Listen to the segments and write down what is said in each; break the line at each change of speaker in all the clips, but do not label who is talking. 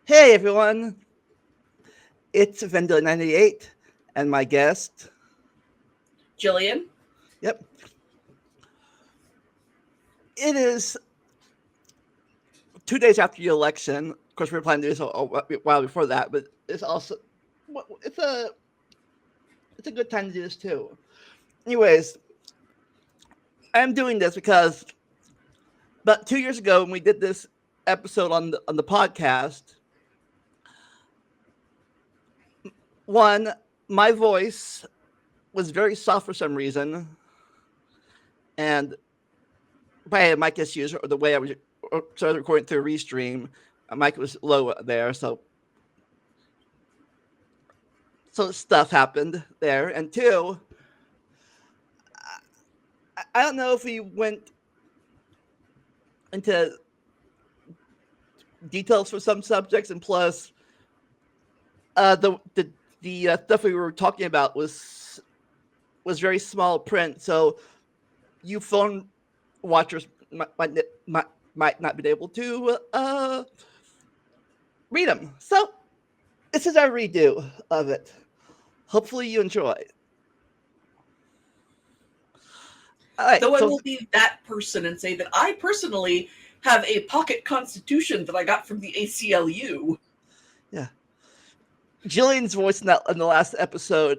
Hey everyone, it's Vendor 98 and my guest.
Gillian?
Yep, it is 2 days after the election. Of course, we were planning to do this a while before that, but it's also it's a it's a good time to do this too. Anyways, I'm doing this because about 2 years ago when we did this episode on the podcast, one my voice was very soft for some reason, and by had mic issues or the way I was started recording through Restream, my mic was low there, so stuff happened there. And two, I don't know if we went into details for some subjects, and plus, the stuff we were talking about was very small print, so you phone watchers might not be able to read them. So this is our redo of it. Hopefully you enjoy. All right,
Though I
so
will be that person and say that I personally have a pocket constitution that I got from the ACLU.
yeah, Jillian's voice in the last episode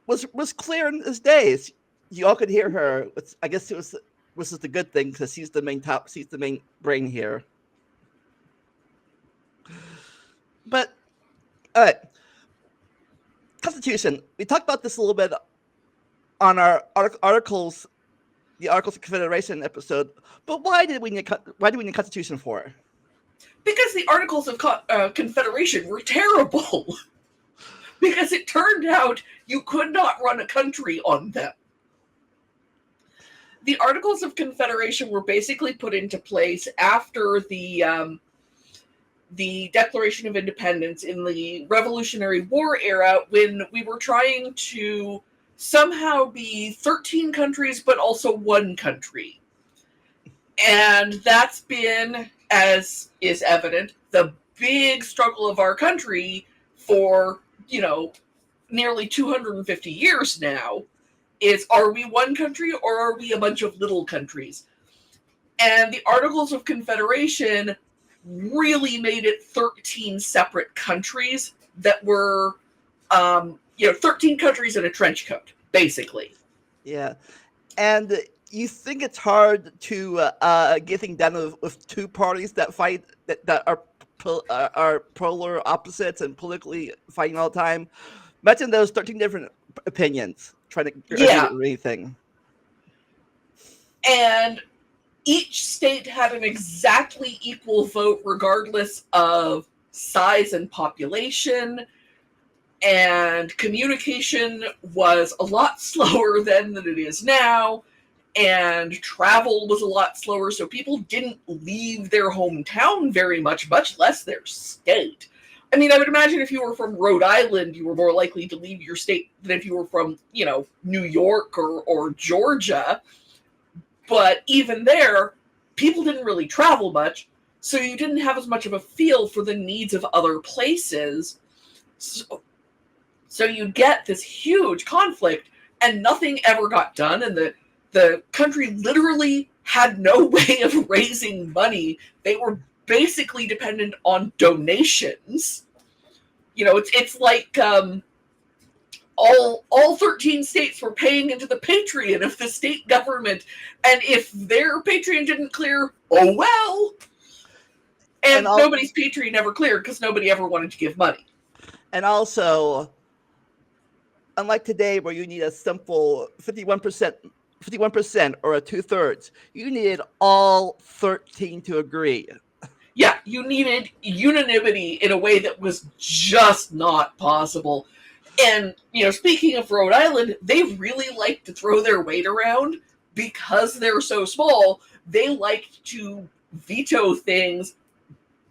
was clear as day. You all could hear her. I guess it was just a good thing because she's the main brain here. But all right, Constitution. We talked about this a little bit on our articles, the Articles of Confederation episode. But why do we need Constitution for?
Because the Articles of Confederation were terrible. Because it turned out you could not run a country on them. The Articles of Confederation were basically put into place after the Declaration of Independence in the Revolutionary War era, when we were trying to somehow be 13 countries but also one country. And that's been, as is evident, the big struggle of our country for, nearly 250 years now, is, are we one country or are we a bunch of little countries? And the Articles of Confederation really made it 13 separate countries that were, 13 countries in a trench coat, basically.
Yeah, and you think it's hard to get things done with two parties that fight that are polar opposites and politically fighting all the time. Imagine those 13 different opinions trying to agree
Yeah.
to anything.
And each state had an exactly equal vote regardless of size and population, and communication was a lot slower then than it is now, and travel was a lot slower, so people didn't leave their hometown very much less their state. I mean, I would imagine if you were from Rhode Island, you were more likely to leave your state than if you were from, New York or Georgia. But even there, people didn't really travel much, so you didn't have as much of a feel for the needs of other places. So you get this huge conflict, and nothing ever got done, and the country literally had no way of raising money. They were basically dependent on donations. It's like all 13 states were paying into the Patreon of the state government, and if their Patreon didn't clear, oh well. And nobody's Patreon ever cleared because nobody ever wanted to give money.
And also, unlike today where you need a simple 51% or a 2/3, you needed all 13 to agree.
Yeah, you needed unanimity in a way that was just not possible. And, speaking of Rhode Island, they really like to throw their weight around because they're so small. They liked to veto things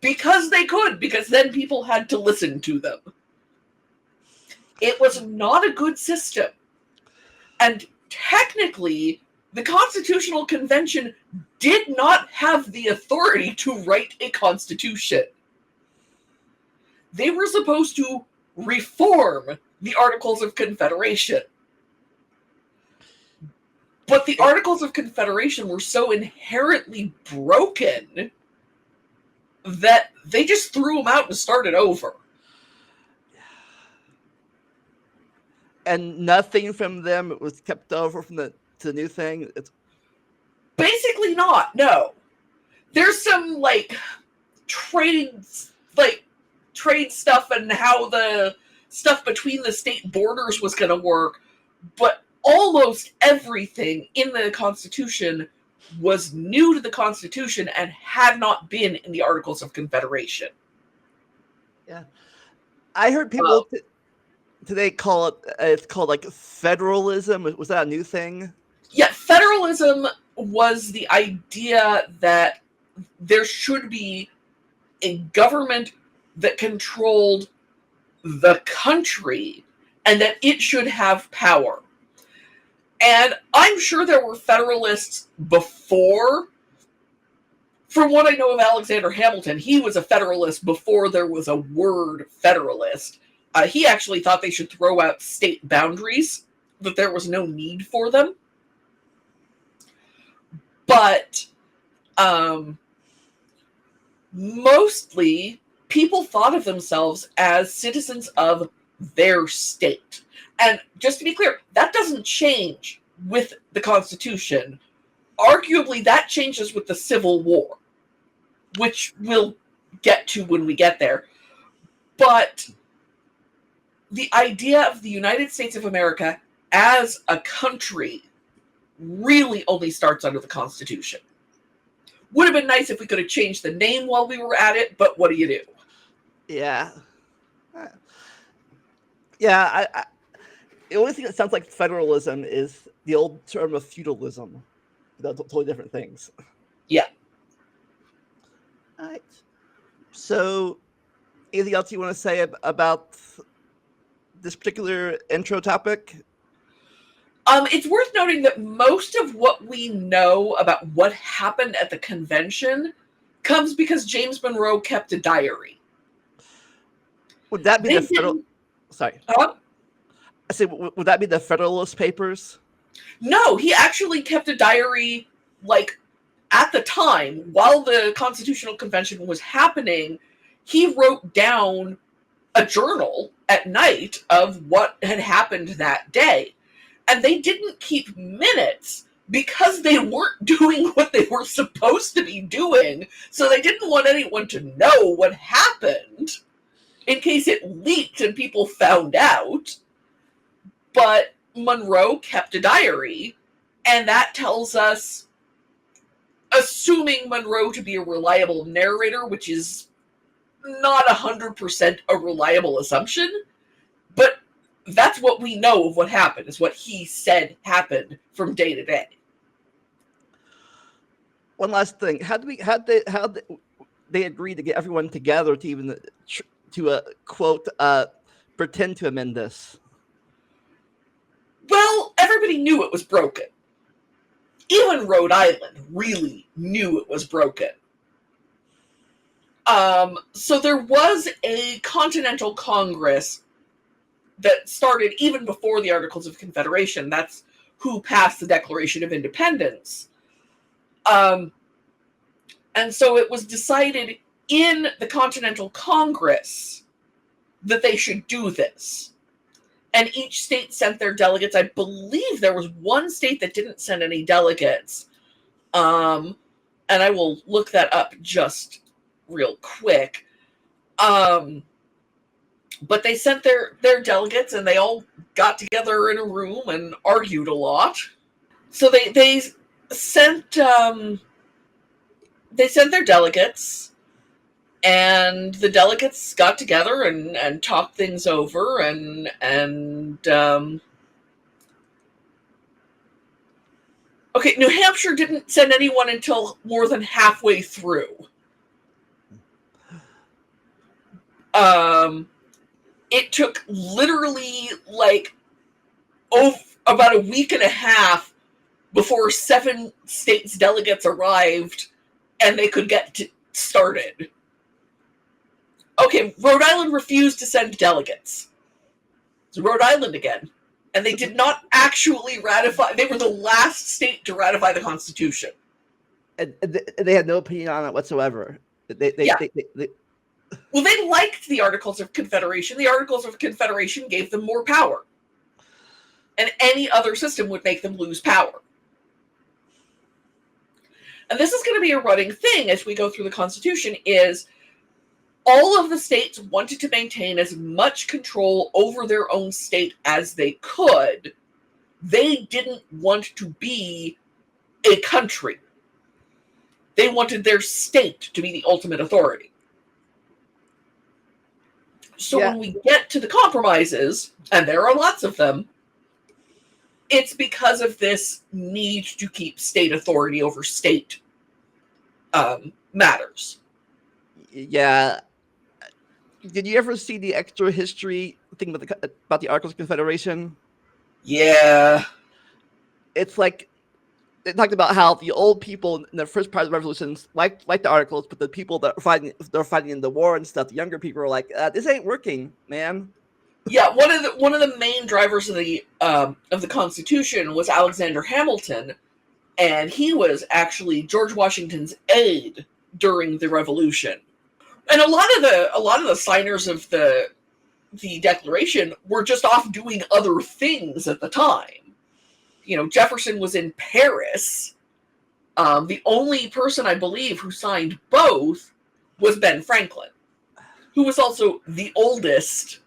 because they could, because then people had to listen to them. It was not a good system. And technically, the Constitutional Convention did not have the authority to write a constitution. They were supposed to reform the Articles of Confederation. But the Articles of Confederation were so inherently broken that they just threw them out and started over.
And nothing from them was kept over from to the new thing. It's
basically not. No, there's some trade stuff and how the stuff between the state borders was going to work, but almost everything in the Constitution was new to the Constitution and had not been in the Articles of Confederation.
Yeah, I heard people today call it's called like federalism. Was that a new thing?
Yeah, federalism was the idea that there should be a government that controlled the country and that it should have power. And I'm sure there were Federalists before. From what I know of Alexander Hamilton, he was a Federalist before there was a word Federalist. He actually thought they should throw out state boundaries, that there was no need for them. But mostly, people thought of themselves as citizens of their state. And just to be clear, that doesn't change with the Constitution. Arguably, that changes with the Civil War, which we'll get to when we get there. But the idea of the United States of America as a country really only starts under the Constitution. Would have been nice if we could have changed the name while we were at it, but what do you do?
Yeah. Yeah, the only thing that sounds like federalism is the old term of feudalism. That's totally different things.
Yeah.
All right. So, anything else you want to say about this particular intro topic?
It's worth noting that most of what we know about what happened at the convention comes because James Monroe kept a diary.
Would that be the federal? Sorry. I say, would that be the Federalist Papers?
No, he actually kept a diary, at the time, while the Constitutional Convention was happening, he wrote down a journal at night of what had happened that day. And they didn't keep minutes because they weren't doing what they were supposed to be doing, so they didn't want anyone to know what happened in case it leaked and people found out. But Monroe kept a diary, and that tells us, assuming Monroe to be a reliable narrator, which is not 100% a reliable assumption, but that's what we know of what happened, is what he said happened from day to day.
One last thing: how they agreed to get everyone together to even quote pretend to amend this?
Well, everybody knew it was broken. Even Rhode Island really knew it was broken. So there was a Continental Congress that started even before the Articles of Confederation. That's who passed the Declaration of Independence. And so it was decided in the Continental Congress that they should do this. And each state sent their delegates. I believe there was one state that didn't send any delegates. And I will look that up just real quick. But they sent their delegates, and they all got together in a room and argued a lot. So they sent their delegates, and the delegates got together and talked things over, and okay, New Hampshire didn't send anyone until more than halfway through. It took literally about a week and a half before 7 states' delegates arrived and they could get started. Okay, Rhode Island refused to send delegates. It's Rhode Island again. And they did not actually ratify. They were the last state to ratify the Constitution.
And they had no opinion on it whatsoever.
Yeah. Well, they liked the Articles of Confederation. The Articles of Confederation gave them more power. And any other system would make them lose power. And this is going to be a running thing as we go through the Constitution, is all of the states wanted to maintain as much control over their own state as they could. They didn't want to be a country. They wanted their state to be the ultimate authority. So when we get to the compromises, and there are lots of them, it's because of this need to keep state authority over state matters.
Yeah. Did you ever see the extra history thing about the Articles of Confederation?
Yeah.
It's like, they talked about how the old people in the first part of the revolutions liked the Articles, but the people that are fighting in the war and stuff, the younger people are like, this ain't working, man.
Yeah, one of the main drivers of the Constitution was Alexander Hamilton, and he was actually George Washington's aide during the Revolution. And a lot of the signers of the Declaration were just off doing other things at the time. You know, Jefferson was in Paris. The only person, I believe, who signed both was Ben Franklin, who was also the oldest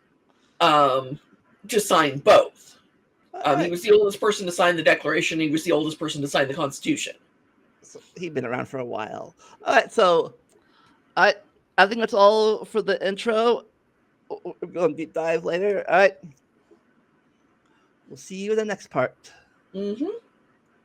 to sign both. He was the oldest person to sign the Declaration. He was the oldest person to sign the Constitution.
So he'd been around for a while. All right, so I think that's all for the intro. We're going to deep dive later. All right. We'll see you in the next part.
Mm-hmm.